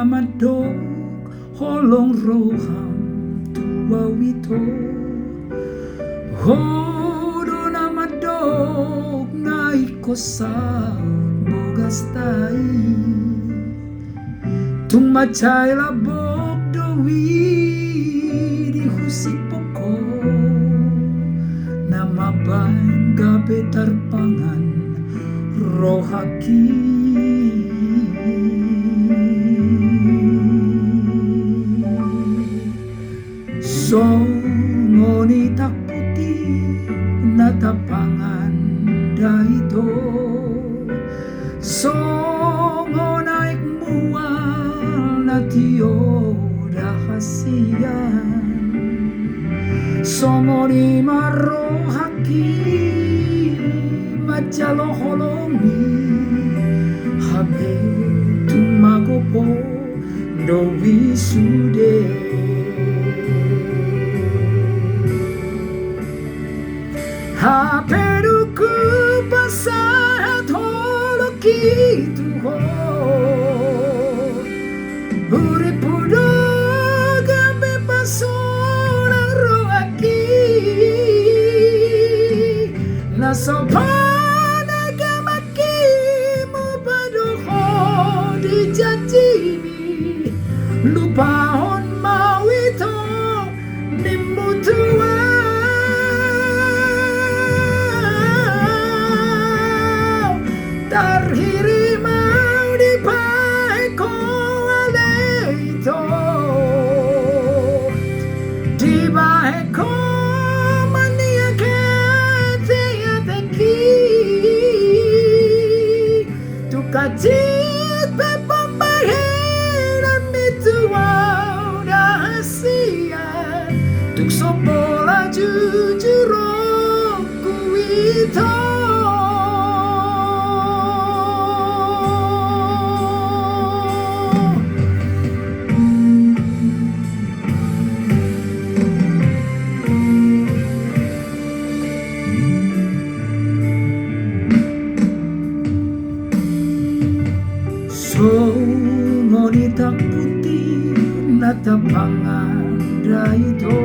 namadok holong roham tua wito hodo namadok naikosa bogastai tung macai labok dowi di husipoko nama bangga betarpangan rohaki songoni tak putih natapangan daito songo naik mual natio rahasian songoni marohaki majalo holongi habe tumagopo dowi sude haperuku basahat holo kitu ho uripudo gambe pasona roaki nasopana gamaki mubadoho dijanjini lupahon mawito nimbutua tarhiri mau dipakai ko aleito dipakai ko mania kete ya teki tu kajit pepambahiran mituau dahasian tuk sopola jujuron kuito songoni tak putih natapangan daito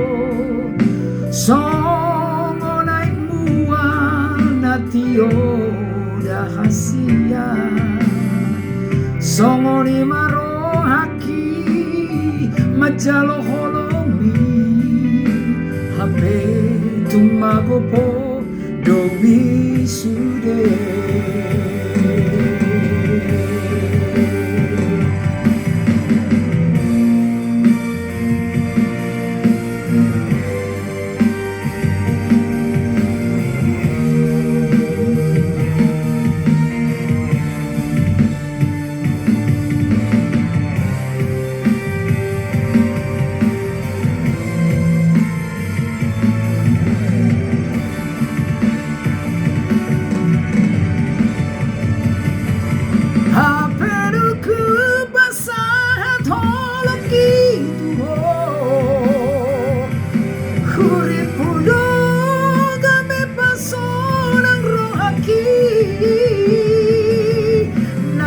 songo naik mual natio dahasia songoni marohaki majalo holongi habe tumagopo dowi sude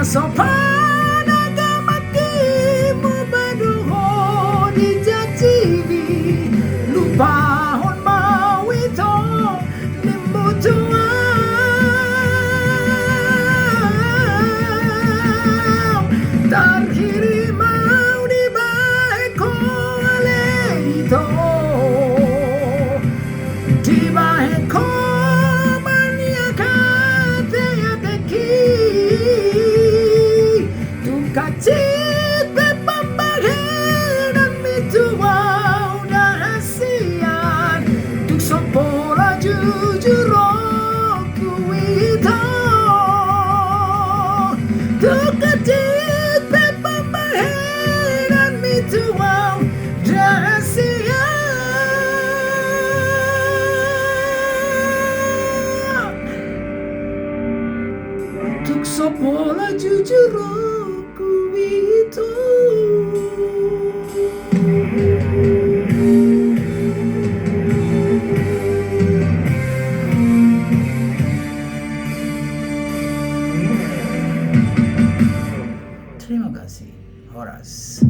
sopana gamaki mubaduho dijanjibi lupahon mawito nimbutua tarhiri mau dibaik ko aleito dibaik ko mania kate ya teki kacit pepambahiran mituau dahasian tuk sopola jujuron kuito tuk kacit pepambahiran mituau dahasian tuk sopola jujuron itu Terima kasih. horas.